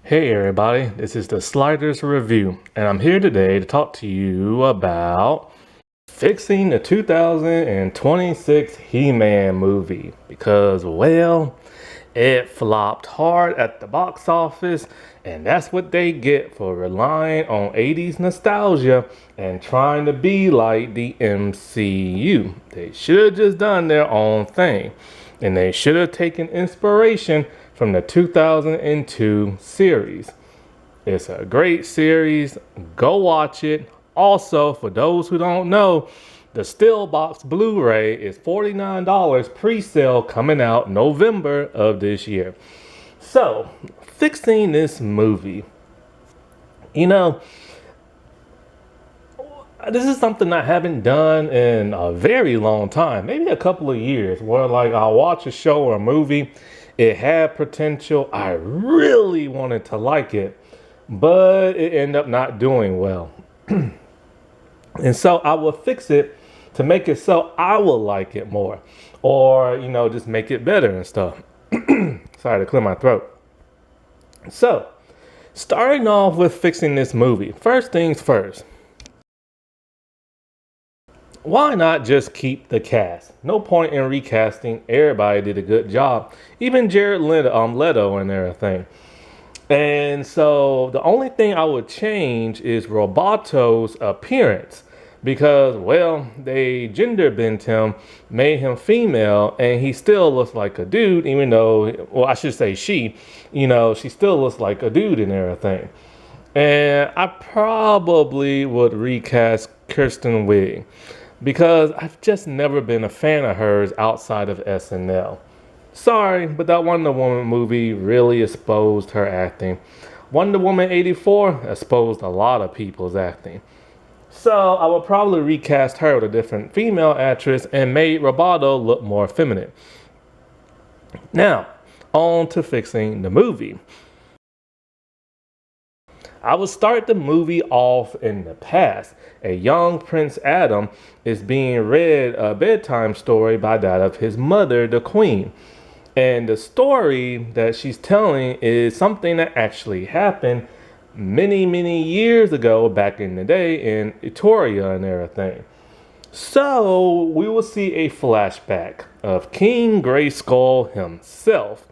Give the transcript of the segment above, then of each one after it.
Hey everybody, this is the Sliders Review, and I'm here today to talk to you about fixing the 2026 He-Man movie because, well, it flopped hard at the box office, and that's what they get for relying on 80s nostalgia and trying to be like the MCU. They should have just done their own thing, and they should have taken inspiration from the 2002 series. It's a great series. Go watch it. Also, for those who don't know, the Steelbox Blu-ray is $49 pre-sale coming out November of this year. So, fixing this movie. You know, this is something I haven't done in a very long time, maybe a couple of years, where like I'll watch a show or a movie, it had potential, I really wanted to like it, but it ended up not doing well. And so I will fix it to make it so I will like it more, or, just make it better and stuff. Sorry to clear my throat. So, starting off with fixing this movie, first things first. Why not just keep the cast? No point in recasting. Everybody did a good job. Even Jared Leto and everything. And so the only thing I would change is Roboto's appearance. Because, well, they gender bent him, made him female, and he still looks like a dude, even though, well, I should say she still looks like a dude and everything. And I probably would recast Kristen Wiig, because I've just never been a fan of hers outside of SNL. Sorry, but that Wonder Woman movie really exposed her acting. Wonder Woman 84 exposed a lot of people's acting. So I would probably recast her with a different female actress and made Roboto look more feminine. Now, on to fixing the movie. I would start the movie off in the past. A young Prince Adam is being read a bedtime story by that of his mother, the Queen. And the story that she's telling is something that actually happened many, many years ago back in the day in Etruria and everything. So we will see a flashback of King Grayskull himself.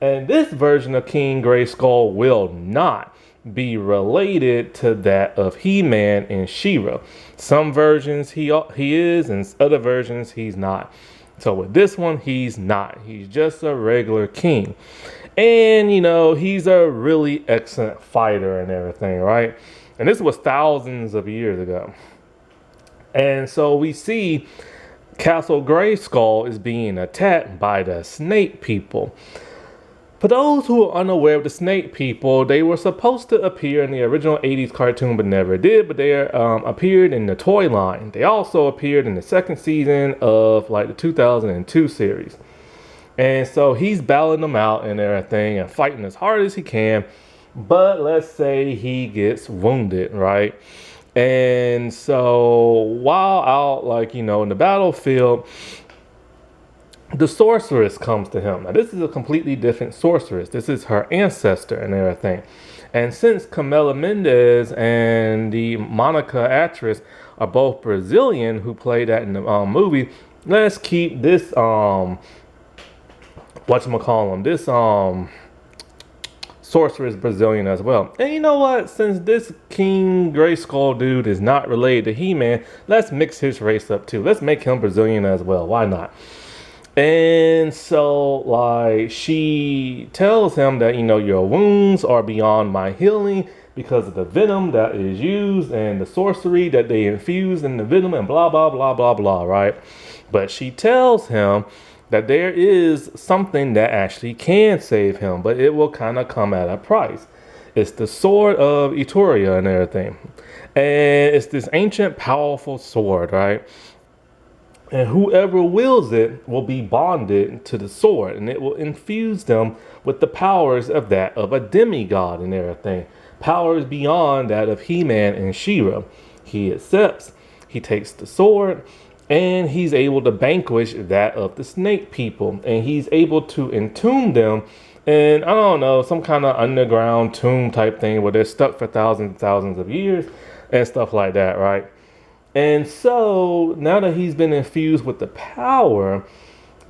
And this version of King Grayskull will not be related to that of He-Man and She-Ra. Some versions he is, and other versions he's not. So with this one, he's not. He's just a regular king. And, he's a really excellent fighter and everything, right? And this was thousands of years ago. And so we see Castle Grayskull is being attacked by the Snake People. For those who are unaware of the Snake People, they were supposed to appear in the original 80s cartoon but never did, but they appeared in the toy line. They also appeared in the second season of like the 2002 series. And so he's battling them out and everything and fighting as hard as he can, but let's say he gets wounded, right? And so while out in the battlefield, the sorceress comes to him. Now, this is a completely different sorceress. This is her ancestor and everything. And since Camila Mendes and the Monica actress are both Brazilian who played that in the movie, let's keep this, this sorceress Brazilian as well. And you know what? Since this King Grayskull dude is not related to He-Man, let's mix his race up too. Let's make him Brazilian as well. Why not? And so, she tells him that, your wounds are beyond my healing because of the venom that is used and the sorcery that they infuse in the venom and blah, blah, blah, blah, blah, right? But she tells him that there is something that actually can save him, but it will kind of come at a price. It's the sword of Etruria and everything. And it's this ancient, powerful sword, right? And whoever wields it will be bonded to the sword, and it will infuse them with the powers of that of a demigod and everything. Powers beyond that of He-Man and She-Ra. He accepts, he takes the sword, and he's able to vanquish that of the Snake People. And he's able to entomb them And I don't know, some kind of underground tomb type thing where they're stuck for thousands and thousands of years and stuff like that, right? And so now that he's been infused with the power,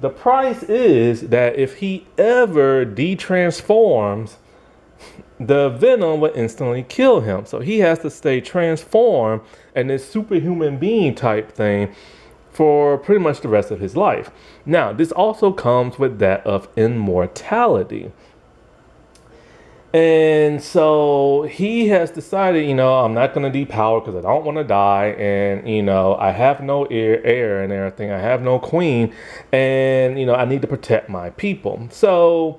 the price is that if he ever detransforms, the venom will instantly kill him. So he has to stay transformed and this superhuman being type thing for pretty much the rest of his life. Now, this also comes with that of immortality. And so he has decided, I'm not going to depower because I don't want to die. And, I have no heir and everything. I have no queen. And, I need to protect my people. So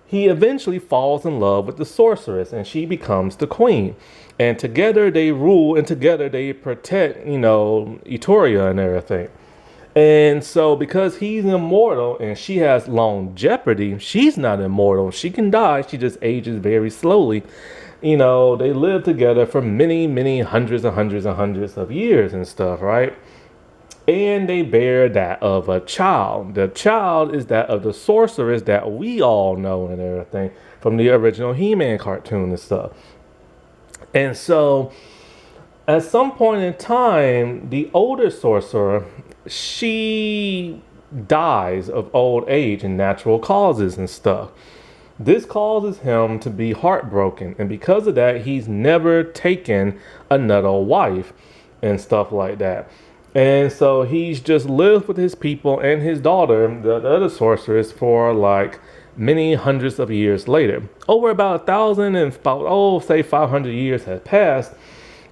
he eventually falls in love with the sorceress and she becomes the queen. And together they rule and together they protect, Etoria and everything. And so because he's immortal and she has longevity, she's not immortal. She can die. She just ages very slowly. They live together for many, many hundreds and hundreds and hundreds of years and stuff, right? And they bear that of a child. The child is that of the sorceress that we all know and everything from the original He-Man cartoon and stuff. And so at some point in time, the older sorcerer, she dies of old age and natural causes and stuff. This causes him to be heartbroken. And because of that, he's never taken another wife and stuff like that. And so he's just lived with his people and his daughter, the other sorceress, for like many hundreds of years later. Over about 1,000 and about, say 500 years has passed.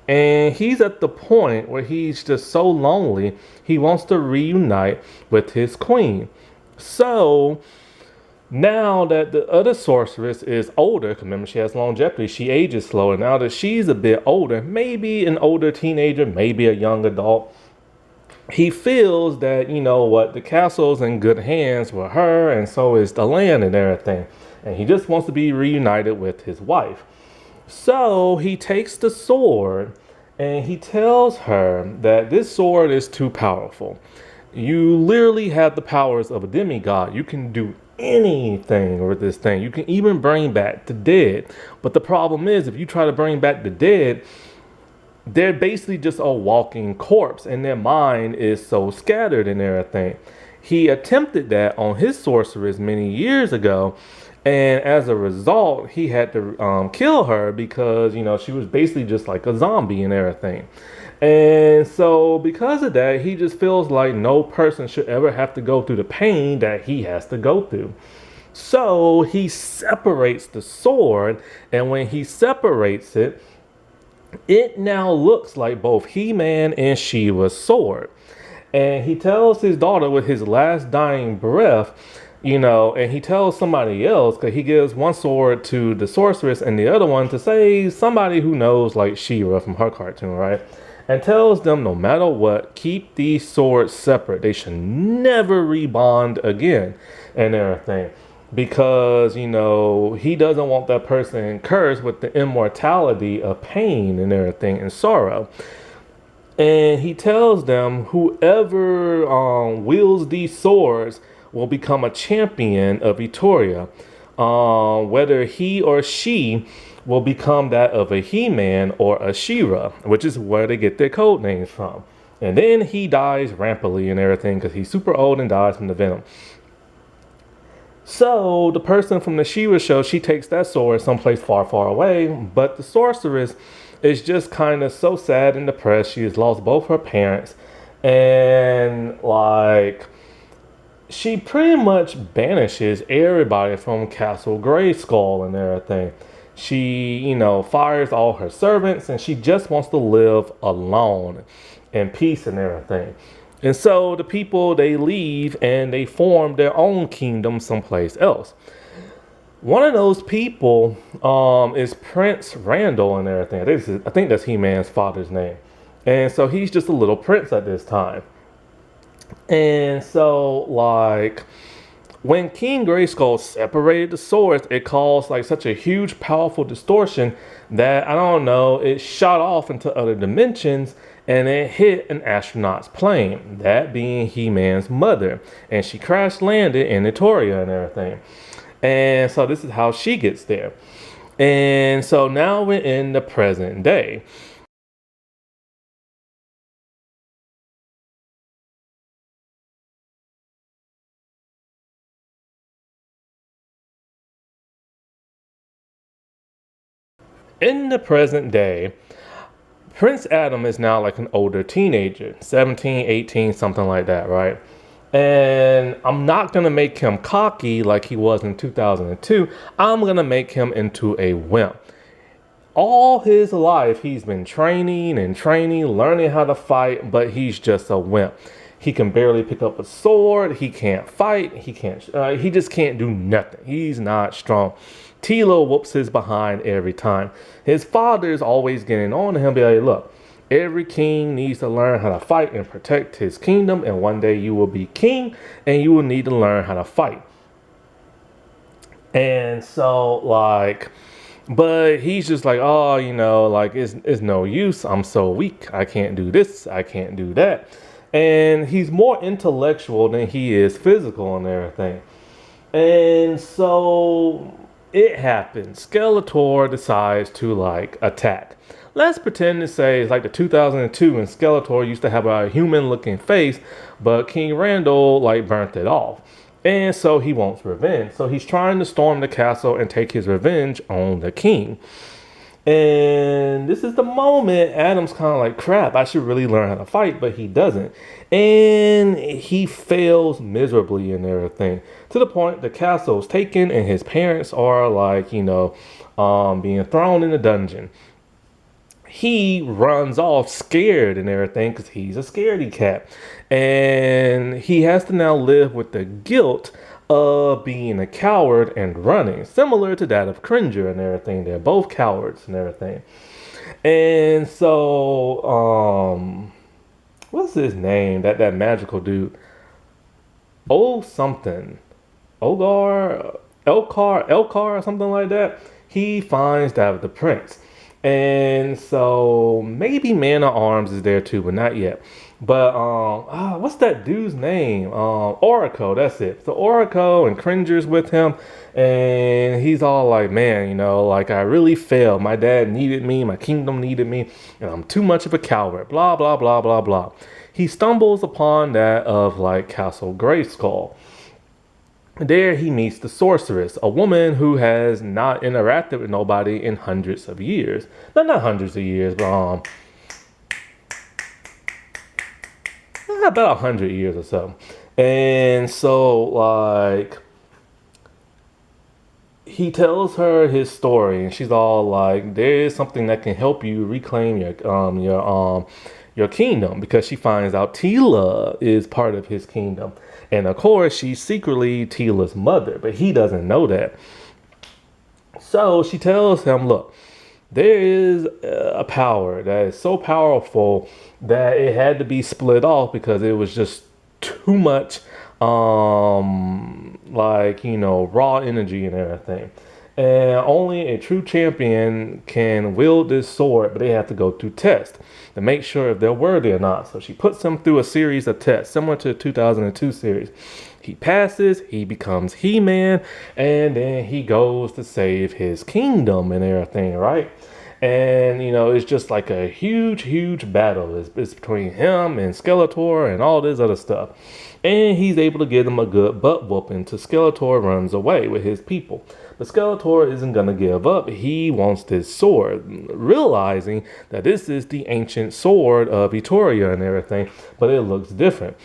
And he's at the point where he's just so lonely, he wants to reunite with his queen. So now that the other sorceress is older, because remember she has longevity, she ages slower. Now that she's a bit older, maybe an older teenager, maybe a young adult, he feels that, the castle's in good hands with her, and so is the land and everything. And he just wants to be reunited with his wife. So he takes the sword and he tells her that this sword is too powerful. You literally have the powers of a demigod. You can do anything with this thing. You can even bring back the dead. But the problem is, if you try to bring back the dead, they're basically just a walking corpse and their mind is so scattered and everything. He attempted that on his sorceress many years ago. And as a result, he had to kill her because, she was basically just like a zombie and everything. And so because of that, he just feels like no person should ever have to go through the pain that he has to go through. So he separates the sword. And when he separates it, it now looks like both He-Man and She-Ra's sword. And he tells his daughter with his last dying breath, and he tells somebody else, because he gives one sword to the sorceress and the other one to say somebody who knows, like She-Ra from her cartoon, right? And tells them no matter what, keep these swords separate. They should never rebond again and everything. Because, he doesn't want that person cursed with the immortality of pain and everything and sorrow. And he tells them whoever wields these swords will become a champion of Etoria. Whether he or she will become that of a He-Man or a She-Ra, which is where they get their code names from. And then he dies rampantly and everything because he's super old and dies from the venom. So the person from the She-Ra show, she takes that sword someplace far, far away. But the sorceress is just kind of so sad and depressed. She has lost both her parents. And she pretty much banishes everybody from Castle Grayskull and everything. She, fires all her servants and she just wants to live alone in peace and everything. And so the people, they leave and they form their own kingdom someplace else. One of those people is Prince Randall and everything. I think that's He-Man's father's name. And so he's just a little prince at this time. And so, when King Grayskull separated the swords, it caused such a huge, powerful distortion that, I don't know, it shot off into other dimensions and it hit an astronaut's plane, that being He-Man's mother. And she crash landed in Etoria and everything. And so this is how she gets there. And so now we're in the present day. In the present day, Prince Adam is now like an older teenager, 17, 18, something like that, right? And I'm not going to make him cocky like he was in 2002. I'm going to make him into a wimp. All his life, he's been training and training, learning how to fight, but he's just a wimp. He can barely pick up a sword. He can't fight. He can't. He just can't do nothing. He's not strong. Tilo whoops his behind every time. His father is always getting on to him, be like, look, every king needs to learn how to fight and protect his kingdom, and one day you will be king, and you will need to learn how to fight. And so, like, but he's just like, oh, like, it's no use. I'm so weak. I can't do this. I can't do that. And he's more intellectual than he is physical and everything. And so it happens. Skeletor decides to like attack. Let's pretend to say it's like the 2002 and Skeletor used to have a human looking face, but King Randall like burnt it off. And so he wants revenge. So he's trying to storm the castle and take his revenge on the king. And this is the moment Adam's kind of like, crap, I should really learn how to fight, but he doesn't. And he fails miserably and everything. To the point the castle is taken and his parents are like, being thrown in a dungeon. He runs off scared and everything because he's a scaredy cat. And he has to now live with the guilt of being a coward and running, similar to that of Cringer and everything. They're both cowards and everything. And so, what's his name? That magical dude. Oh, something. Elcar, or something like that. He finds that the prince. And so maybe Man at Arms is there too, but not yet. But what's that dude's name? Oracle, that's it. So Oracle and Cringer's with him, and he's all like, man, like I really failed. My dad needed me, my kingdom needed me, and I'm too much of a coward. Blah blah blah blah blah. He stumbles upon that of like Castle Grayskull. There he meets the sorceress, a woman who has not interacted with nobody in hundreds of years. Not hundreds of years, but about 100 years or so. And so, like, he tells her his story, and she's all like, there is something that can help you reclaim your kingdom, because she finds out Tila is part of his kingdom. And of course, she's secretly Tila's mother, but he doesn't know that. So she tells him, look, there is a power that is so powerful that it had to be split off because it was just too much, raw energy and everything. And only a true champion can wield this sword, but they have to go through tests to make sure if they're worthy or not. So she puts him through a series of tests, similar to the 2002 series. He passes, he becomes He-Man, and then he goes to save his kingdom and everything, right? And, it's just like a huge, huge battle. It's between him and Skeletor and all this other stuff. And he's able to give them a good butt whooping till Skeletor runs away with his people. But Skeletor isn't going to give up. He wants this sword, realizing that this is the ancient sword of Etruria and everything, but it looks different.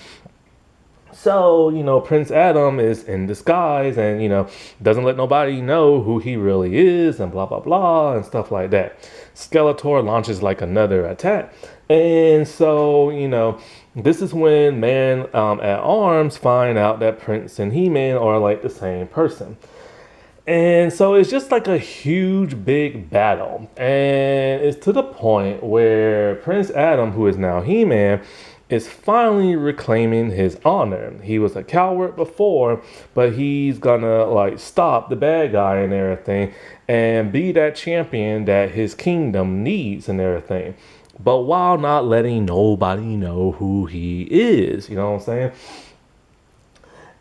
So, Prince Adam is in disguise and, doesn't let nobody know who he really is and blah, blah, blah and stuff like that. Skeletor launches like another attack. And so, this is when Man at Arms find out that Prince and He-Man are like the same person. And so it's just like a huge, big battle. And it's to the point where Prince Adam, who is now He-Man, is finally reclaiming his honor. He was a coward before, but he's gonna like stop the bad guy and everything and be that champion that his kingdom needs and everything. But while not letting nobody know who he is, you know what I'm saying?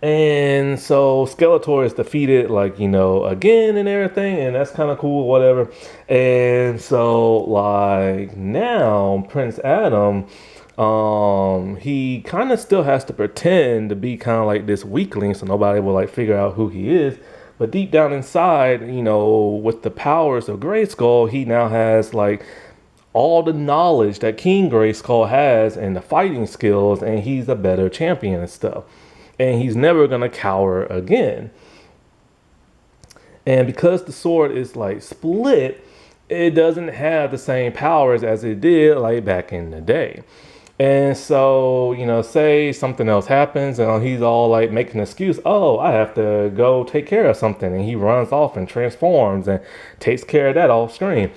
And so Skeletor is defeated, like, again and everything, and that's kind of cool, whatever. And so, like, now Prince Adam, he kind of still has to pretend to be kind of like this weakling, so nobody will like figure out who he is. But deep down inside, with the powers of Grayskull, he now has like all the knowledge that King Grayskull has and the fighting skills, and he's a better champion and stuff. And he's never gonna cower again. And because the sword is like split, it doesn't have the same powers as it did like back in the day. And so, say something else happens and he's all like making an excuse. Oh, I have to go take care of something. And he runs off and transforms and takes care of that off screen.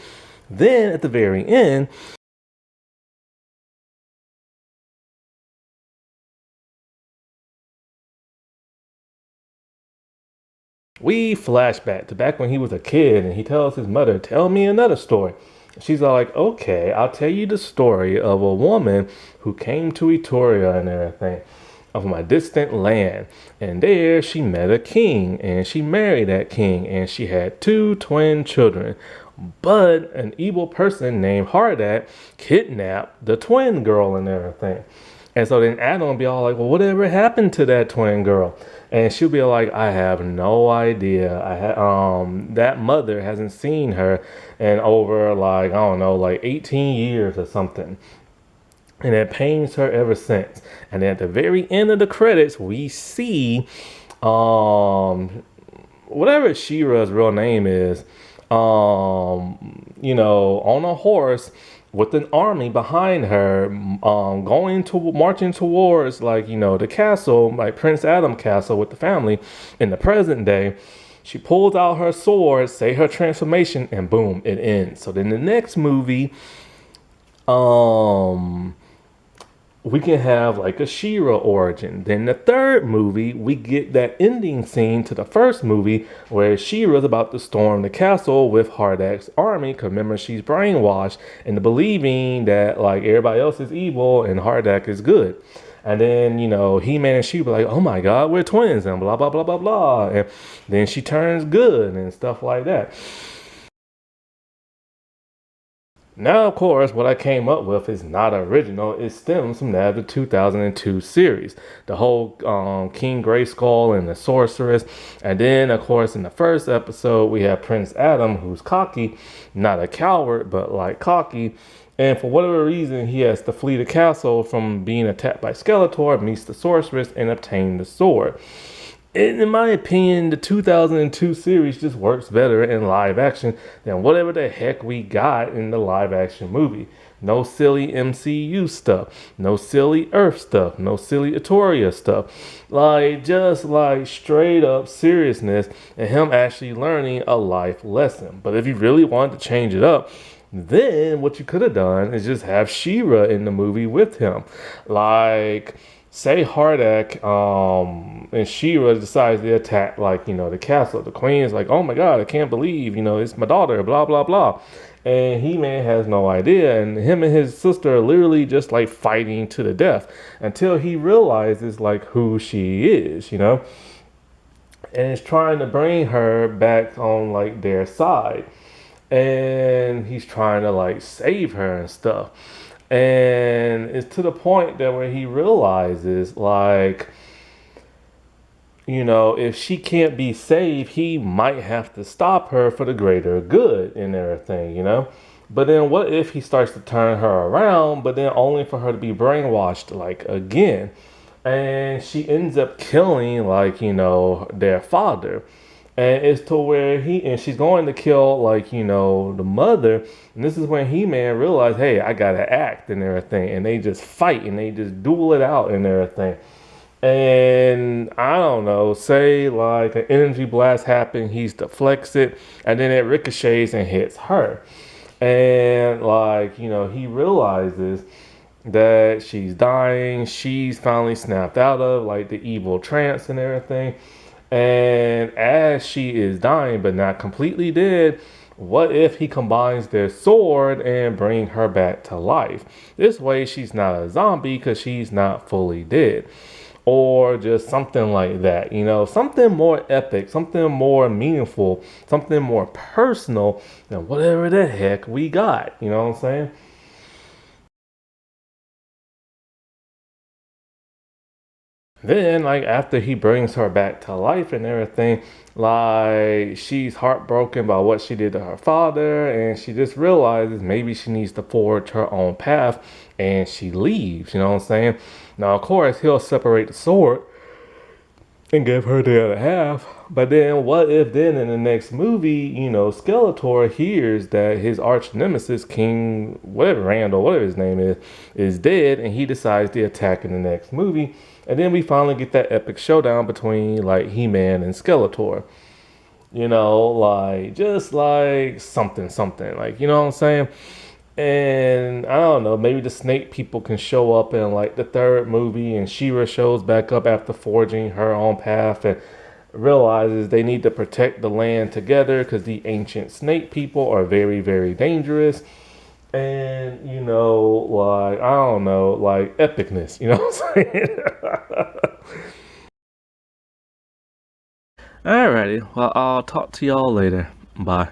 Then at the very end, we flash back to back when he was a kid and he tells his mother, tell me another story. She's all like, okay, I'll tell you the story of a woman who came to Etruria and everything, of my distant land. And there she met a king and she married that king and she had 2 twin children. But an evil person named Hardak kidnapped the twin girl and everything. And so then Adam will be all like, well, whatever happened to that twin girl? And she'll be like, I have no idea. That mother hasn't seen her in over like, I don't know, like 18 years or something. And it pains her ever since. And at the very end of the credits, we see whatever She-Ra's real name is, on a horse with an army behind her, marching towards like, the castle, like Prince Adam castle with the family in the present day. She pulls out her sword, say her transformation, and boom, it ends. So then the next movie, we can have like a She-Ra origin. Then the third movie, we get that ending scene to the first movie where She-Ra's about to storm the castle with Hardak's army. Cause remember, she's brainwashed into believing that like everybody else is evil and Hardak is good. And then, He-Man and She-Ra like, oh my God, we're twins and blah, blah, blah, blah, blah. And then she turns good and stuff like that. Now, of course, what I came up with is not original. It stems from that of the 2002 series. The whole King Grayskull and the Sorceress. And then, of course, in the first episode, we have Prince Adam, who's cocky. Not a coward, but like cocky. And for whatever reason, he has to flee the castle from being attacked by Skeletor, meets the Sorceress, and obtain the sword. In my opinion, the 2002 series just works better in live action than whatever the heck we got in the live action movie. No silly MCU stuff, no silly Earth stuff, no silly Etruria stuff. Like, just like straight up seriousness and him actually learning a life lesson. But if you really wanted to change it up, then what you could have done is just have She-Ra in the movie with him. Like, say Hardak and She-Ra decides to attack, like, the castle. The queen is like, oh my God, I can't believe, it's my daughter, blah, blah, blah. And He-Man has no idea. And him and his sister are literally just like fighting to the death until he realizes like who she is, and is trying to bring her back on like their side. And he's trying to like save her and stuff. And it's to the point that where he realizes, like, if she can't be saved, he might have to stop her for the greater good and everything, But then what if he starts to turn her around, but then only for her to be brainwashed, like, again? And she ends up killing, like, their father. And it's to where she's going to kill, like, the mother. And this is when He-Man realized, hey, I got to act and everything. And they just fight and they just duel it out and everything. And I don't know, say like an energy blast happened, he deflects it, and then it ricochets and hits her. And like, he realizes that she's dying. She's finally snapped out of like the evil trance and everything. And as she is dying, but not completely dead, what if he combines their sword and bring her back to life? This way, she's not a zombie because she's not fully dead. or just something like that, something more epic, something more meaningful, something more personal than whatever the heck we got. You know what I'm saying? Then, like, after he brings her back to life and everything, like, she's heartbroken by what she did to her father, and she just realizes maybe she needs to forge her own path, and she leaves, you know what I'm saying? Now, of course, he'll separate the sword and give her the other half. But then, what if then in the next movie, Skeletor hears that his arch nemesis, King, whatever, Randall, whatever his name is dead, and he decides to attack in the next movie. And then we finally get that epic showdown between like He-Man and Skeletor. Like just like something, like, you know what I'm saying? And I don't know, maybe the snake people can show up in like the third movie, and She-Ra shows back up after forging her own path and realizes they need to protect the land together because the ancient snake people are very, very dangerous. And, like, I don't know, like epicness, you know what I'm saying? Alrighty, well, I'll talk to y'all later. Bye.